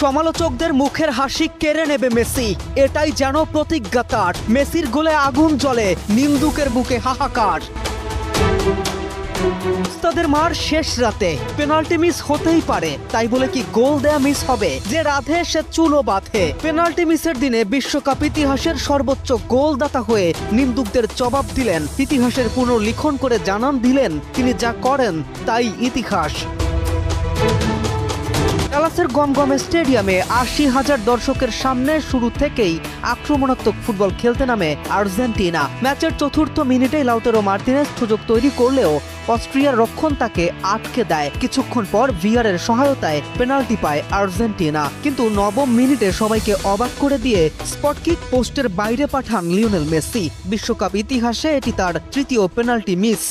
সমালোচকদের মুখের হাসি কেড়ে নেবে মেসি, এটাই যেন প্রতিজ্ঞা তার। মেসির গোলে আগুন জ্বলে, নিন্দুকের বুকে হাহাকার। তাদের মার শেষ রাতে পেনাল্টি মিস হতেই পারে, তাই বলে কি গোল দেয়া মিস হবে? যে রাধে সে চুলো বাঁধে। পেনাল্টি মিসের দিনে বিশ্বকাপ ইতিহাসের সর্বোচ্চ গোলদাতা হয়ে নিন্দুকদের জবাব দিলেন, ইতিহাসের পুনর্লিখন করে জানান দিলেন তিনি যা করেন তাই ইতিহাস। ডালাসের গমগমে স্টেডিয়ামে ৮০,০০০ দর্শকের সামনে শুরু থেকেই আক্রমণাত্মক ফুটবল খেলতে নামে আর্জেন্টিনা। ম্যাচের চতুর্থ মিনিটেই লাউতারো মার্টিনেজ সুযোগ তৈরি করলেও অস্ট্রিয়ার রক্ষণ তাকে আটকে দেয়। কিছুক্ষণ পর ভিআরের সহায়তায় পেনাল্টি পায় আর্জেন্টিনা, কিন্তু নবম মিনিটে সবাইকে অবাক করে দিয়ে স্পট কিক পোস্টের বাইরে পাঠান লিওনেল মেসি। বিশ্বকাপ ইতিহাসে এটি তার তৃতীয় পেনাল্টি মিস।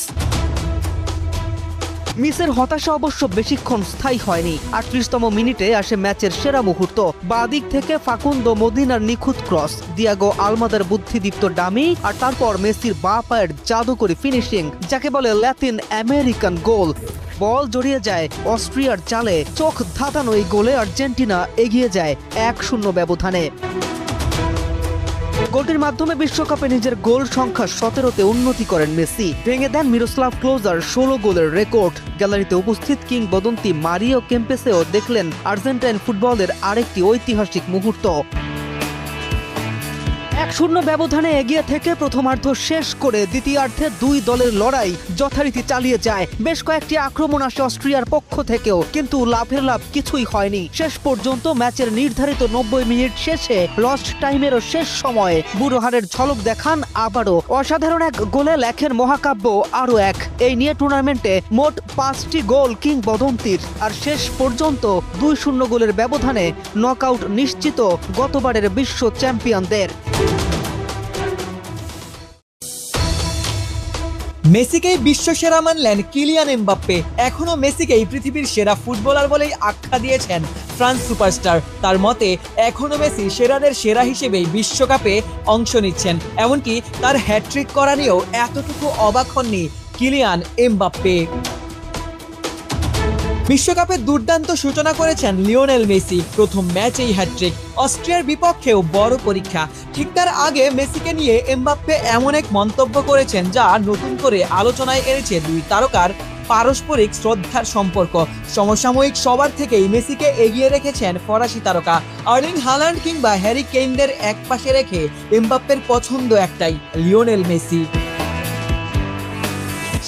মিসের হতাশা অবশ্য বেশিক্ষণ স্থায়ী হয়নি। ৩৮তম মিনিটে আসে ম্যাচের সেরা মুহূর্ত। বাদিক থেকে ফাকুন্দো মদিনার নিখুঁত ক্রস, দিয়াগো আলমাদার বুদ্ধিদীপ্ত ডামি, আর তারপর মেসির বাঁ পায়ের জাদুকরী ফিনিশিং, যাকে বলে ল্যাতিন আমেরিকান গোল। বল জড়িয়ে যায় অস্ট্রিয়ার জালে। চোখ ধাঁধানো এই গোলে আর্জেন্টিনা এগিয়ে যায় ১-০ ব্যবধানে। গোলটির মাধ্যমে বিশ্বকাপে নিজের গোল সংখ্যা ১৭তে উন্নতি করেন মেসি। ভেঙে দেন মিরোস্লাভ ক্লোজার ১৬ গোলের রেকর্ড। গ্যালারিতে উপস্থিত কিংবদন্তি মারিও কেম্পেসেও দেখলেন আর্জেন্টাইন ফুটবলের আরেকটি ঐতিহাসিক মুহূর্ত। ১-০ ব্যবধানে এগিয়ে থেকে প্রথমার্ধ শেষ করে দ্বিতীয়ার্ধে দুই দলের লড়াই যথারীতি চালিয়ে যায়। বেশ কয়েকটি আক্রমণ আসে অস্ট্রিয়ার পক্ষ থেকেও, কিন্তু লাভের লাভ কিছুই হয়নি। শেষ পর্যন্ত ম্যাচের নির্ধারিত ৯০ মিনিট শেষে লস্ট টাইমেরও শেষ সময়ে বুড়ো হারের ঝলক দেখান আবারও। অসাধারণ এক গোলে লেখেন মহাকাব্য আরও এক। এই নিয়ে টুর্নামেন্টে মোট ৫টি গোল কিংবদন্তির। আর শেষ পর্যন্ত ২-০ গোলের ব্যবধানে নকআউট নিশ্চিত গতবারের বিশ্ব চ্যাম্পিয়নদের। মেসিকেই বিশ্বসেরা মানলেন কিলিয়ান এমবাপ্পে। এখনো মেসিকেই পৃথিবীর সেরা ফুটবলার বলেই আখ্যা দিয়েছেন ফ্রান্স সুপারস্টার। তার মতে এখনো মেসি সেরাদের সেরা হিসেবেই বিশ্বকাপে অংশ নিচ্ছেন। এমনকি তার হ্যাট্রিক করা নিয়েও এতটুকু অবাক হননি কিলিয়ান এমবাপ্পে। বিশ্বকাপের দুর্দান্ত সূচনা করেছেন লিওনেল মেসি। প্রথম ম্যাচেই হ্যাট্রিক, অস্ট্রিয়ার বিপক্ষেও বড় পরীক্ষা। ঠিক তার আগে মেসিকে নিয়ে এমবাপ্পে এমন এক মন্তব্য করেছেন যা নতুন করে আলোচনায় এনেছে দুই তারকার পারস্পরিক শ্রদ্ধার সম্পর্ক। সমসাময়িক সবার থেকেই মেসিকে এগিয়ে রেখেছেন ফরাসি তারকা আর্লিং হাল্যান্ড কিংবা হ্যারি কেইনদের এক পাশে রেখে এমবাপ্পের পছন্দ একটাই, লিওনেল মেসি।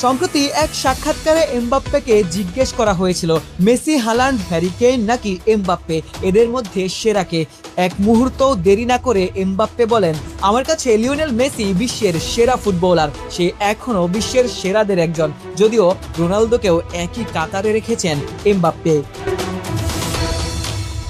সম্প্রতি এক সাক্ষাৎকারে এমবাপ্পেকে জিজ্ঞেস করা হয়েছিল, মেসি, হাল্যান্ড, হ্যারি কেইন নাকি এমবাপ্পে, এদের মধ্যে সেরাকে? এক মুহূর্তও দেরি না করে এমবাপ্পে বলেন, আমার কাছে লিওনেল মেসি বিশ্বের সেরা ফুটবলার। সে এখনো বিশ্বের সেরাদের একজন, যদিও রোনালদোকেও একই কাতারে রেখেছেন এমবাপ্পে।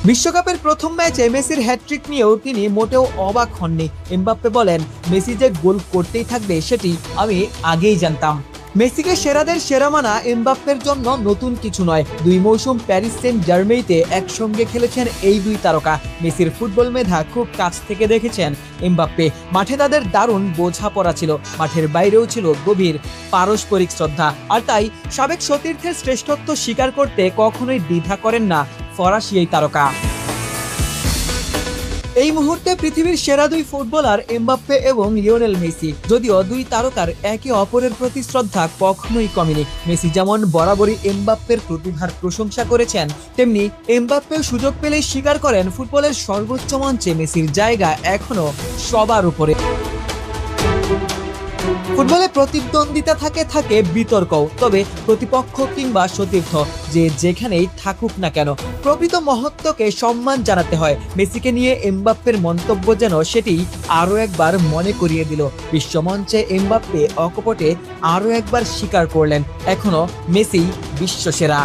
বিশ্বকাপের প্রথম ম্যাচে মেসির হ্যাট্রিক নিয়েও তিনি মোটেও অবাক হননি। এমবাপ্পে বলেন, মেসি যে গোল করতেই থাকবে সেটি আমি আগেই জানতাম। মেসিকে সেরাদের সেরা মানা এমবাপ্পের জন্য নতুন কিছু নয়। ২ মৌসুম প্যারিস সেন্ট জার্মেইতে একসঙ্গে খেলেছেন এই দুই তারকা। মেসির ফুটবল মেধা খুব কাছ থেকে দেখেছেন এমবাপ্পে। মাঠে তাদের দারুণ বোঝাপড়া ছিল, মাঠের বাইরেও ছিল গভীর পারস্পরিক শ্রদ্ধা। আর তাই সাবেক সতীর্থের শ্রেষ্ঠত্ব স্বীকার করতে কখনোই দ্বিধা করেন না ফরাসি এই তারকা। এই মুহূর্তে পৃথিবীর সেরা দুই ফুটবলার এমবাপ্পে এবং লিওনেল মেসি। যদিও দুই তারকার একে অপরের প্রতি শ্রদ্ধা কখনোই কমেনি। মেসি যেমন বরাবরই এমবাপ্পের প্রতিভার প্রশংসা করেছেন, তেমনি এমবাপ্পেও সুযোগ পেলেই স্বীকার করেন ফুটবলের সর্বোচ্চ মঞ্চে মেসির জায়গা এখনো সবার উপরে। ফুটবলে প্রতিদ্বন্দ্বিতা থাকে বিতর্কও, তবে প্রতিপক্ষ কিংবা সতীর্থ যে যেখানেই থাকুক না কেন প্রকৃত মহত্বকে সম্মান জানাতে হয়। মেসিকে নিয়ে এমবাপ্পের মন্তব্য যেন সেটি আরও একবার মনে করিয়ে দিল। বিশ্বমঞ্চে এমবাপ্পে অকপটে আরও একবার স্বীকার করলেন, এখনো মেসি বিশ্বসেরা।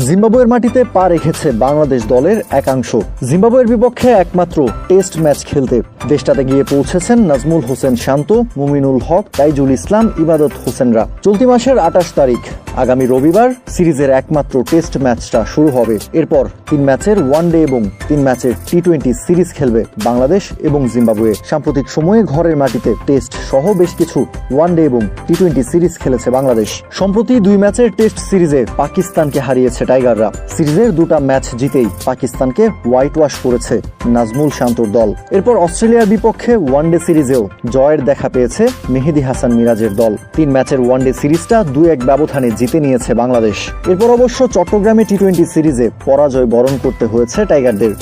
জিম্বাবুয়ের মাটিতে পা রেখেছে বাংলাদেশ দলের একাংশ। জিম্বাবুয়ের বিপক্ষে একমাত্র টেস্ট ম্যাচ খেলতে দেশটাতে গিয়ে পৌঁছেছেন নাজমুল হোসেন শান্ত, মুমিনুল হক, তাইজুল ইসলাম, ইবাদত হোসেনরা। চলতি মাসের ২৮ তারিখ আগামী রবিবার সিরিজের একমাত্র টেস্ট ম্যাচটা শুরু হবে। এরপর 3 ম্যাচের ওয়ানডে এবং 3 ম্যাচের টি-20 সিরিজ খেলবে বাংলাদেশ এবং জিম্বাবুয়ে। সাম্প্রতিক সময়ে ঘরের মাটিতে টেস্ট সহ বেশ কিছু ওয়ানডে এবং টি-20 সিরিজ খেলেছে বাংলাদেশ। সম্প্রতি 2 ম্যাচের টেস্ট সিরিজে পাকিস্তানকে হারিয়েছে টাইগাররা। সিরিজের 2টা ম্যাচ জিতেই পাকিস্তানকে হোয়াইট ওয়াশ করেছে নাজমুল শান্তর দল। এরপর অস্ট্রেলিয়ার বিপক্ষে ওয়ানডে সিরিজেও জয়ের দেখা পেয়েছে মেহেদী হাসান মিরাজের দল। 3 ম্যাচের ওয়ানডে সিরিজটা 2-1 ব্যবধানে জিতে নিয়েছে বাংলাদেশ। এরপর অবশ্য চট্টগ্রামে টি-20 সিরিজে পরাজয় বরণ করতে হয়েছে টাইগারদের।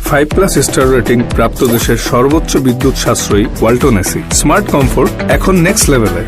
5+ স্টার রেটিং প্রাপ্ত দেশের সর্বোচ্চ বিদ্যুৎ সাশ্রয়ী ওয়ালটন এসি। স্মার্ট কমফোর্ট এখন নেক্সট লেভেলে।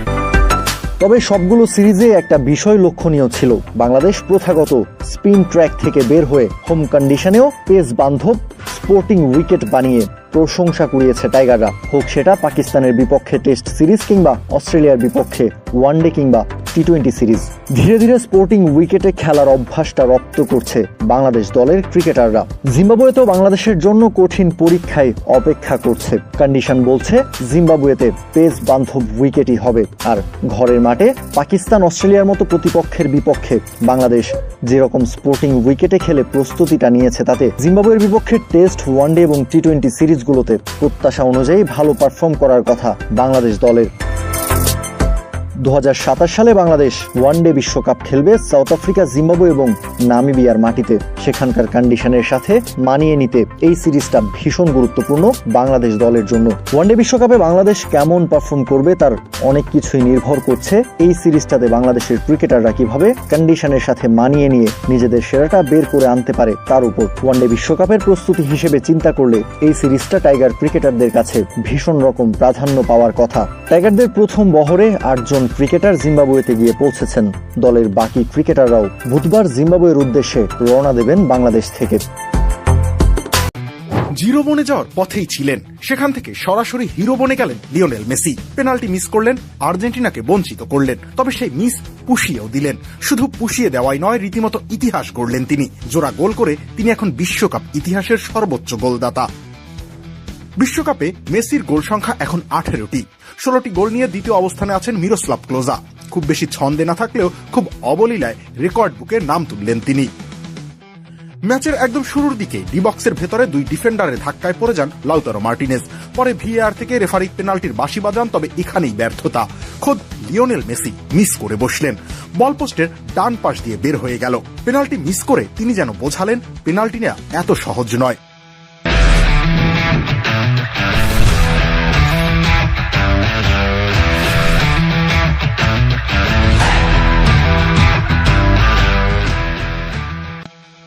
তবে সবগুলো সিরিজে একটা বিষয় লক্ষণীয় ছিল, বাংলাদেশ প্রথাগত স্পিন ট্র্যাক থেকে বের হয়ে হোম কন্ডিশনেও পেস বান্ধব স্পোর্টিং উইকেট বানিয়ে প্রশংসা কুড়িয়েছে টাইগাররা। হোক সেটা পাকিস্তানের বিপক্ষে টেস্ট সিরিজ কিংবা অস্ট্রেলিয়ার বিপক্ষে ওয়ানডে কিংবা টি-20 সিরিজ। ধীরে ধীরে স্পোর্টিং উইকেটে খেলার অভ্যাসটা রপ্ত করছে বাংলাদেশ দলের ক্রিকেটাররা। জিম্বাবুয়েতেও বাংলাদেশের জন্য কঠিন পরীক্ষায় অপেক্ষা করছে। কন্ডিশন বলছে জিম্বাবুয়েতে পেস বান্ধব উইকেটই হবে। আর ঘরের মাঠে পাকিস্তান অস্ট্রেলিয়ার মতো প্রতিপক্ষের বিপক্ষে বাংলাদেশ যেরকম স্পোর্টিং উইকেটে খেলে প্রস্তুতিটা নিয়েছে, তাতে জিম্বাবুয়ের বিপক্ষে টেস্ট, ওয়ানডে এবং টি-20 সিরিজগুলোতে প্রত্যাশা অনুযায়ী ভালো পারফর্ম করার কথা বাংলাদেশ দলের। 2027 সালে বাংলাদেশ ওয়ানডে বিশ্বকাপ খেলবে সাউথ আফ্রিকা, জিম্বাবুয়ে এবং নামিবিয়ার মাটিতে। সেখানকার কন্ডিশনের সাথে মানিয়ে নিতে এই সিরিজটা ভীষণ গুরুত্বপূর্ণ বাংলাদেশ দলের জন্য। ওয়ানডে বিশ্বকাপে বাংলাদেশ কেমন পারফর্ম করবে তার অনেক কিছুই নির্ভর করছে এই সিরিজটাতে বাংলাদেশের ক্রিকেটাররা কিভাবে কন্ডিশনের সাথে মানিয়ে নিয়ে নিজেদের সেরাটা বের করে আনতে পারে তার উপর। ওয়ানডে বিশ্বকাপের প্রস্তুতি হিসেবে চিন্তা করলে এই সিরিজটা টাইগার ক্রিকেটারদের কাছে ভীষণ রকম প্রাধান্য পাওয়ার কথা। টাইগারদের প্রথম বহরে 8 জন ক্রিকেটার জিম্বাবুয়েতে গিয়ে পৌঁছেছেন। দলের বাকি ক্রিকেটাররাও বুধবার জিম্বাবুয়ের উদ্দেশ্যে রওনা দেবেন বাংলাদেশ থেকে। জিরো বনে যাওয়ার পথেই ছিলেন, সেখান থেকে সরাসরি হিরো বনে গেলেন লিওনেল মেসি। পেনাল্টি মিস করলেন, আর্জেন্টিনাকে বঞ্চিত করলেন, তবে সেই মিস পুষিয়েও দিলেন। শুধু পুষিয়ে দেওয়াই নয়, রীতিমতো ইতিহাস গড়লেন তিনি। জোড়া গোল করে তিনি এখন বিশ্বকাপ ইতিহাসের সর্বোচ্চ গোলদাতা। বিশ্বকাপে মেসির গোল সংখ্যা এখন 18টি। 16টি গোল নিয়ে দ্বিতীয় অবস্থানে আছেন মিরোস্লাভ ক্লোজা। খুব বেশি ছন্দে না থাকলেও খুব অবলীলায় রেকর্ড বুকে নাম তুললেন তিনি। ম্যাচের একদম শুরুর দিকে ডি বক্সের ভেতরে 2 ডিফেন্ডারের ধাক্কায় পড়ে যান লাউতারো মার্টিনেজ। পরে ভিএআর থেকে রেফারি পেনাল্টির বাঁশি বাজান, তবে এখানেই ব্যর্থতা। খোদ লিওনেল মেসি মিস করে বসলেন। বল পোস্টের ডান পাশ দিয়ে বের হয়ে গেল। পেনাল্টি মিস করে তিনি যেন বোঝালেন পেনাল্টি নেওয়া এত সহজ নয়।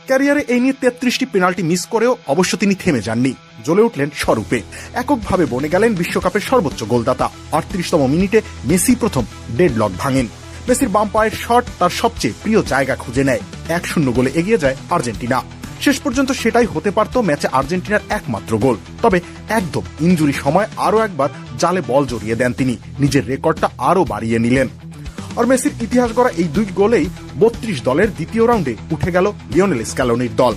ক্যারিয়ারে এই নিয়ে 33টি পেনাল্টি মিস করেও অবশ্য তিনি থেমে যাননি। জ্বলে উঠলেন স্বরূপে। এককভাবে বনে গেলেন বিশ্বকাপের সর্বোচ্চ গোলদাতা। 38তম মিনিটে মেসি প্রথম ডেডলক ভাঙেন। মেসির বাম পায়ের শট তার সবচেয়ে প্রিয় জায়গা খুঁজে নেয়। 1-0 গোলে এগিয়ে যায় আর্জেন্টিনা। শেষ পর্যন্ত সেটাই হতে পারত ম্যাচে আর্জেন্টিনার একমাত্র গোল। তবে একদম ইনজুরি সময় আরও একবার জালে বল জড়িয়ে দেন তিনি। নিজের রেকর্ডটা আরও বাড়িয়ে নিলেন। আর মেসির ইতিহাস গড়া এই 2 গোলেই 32 দলের দ্বিতীয় রাউন্ডে উঠে গেল লিওনেল স্ক্যালোনির দল।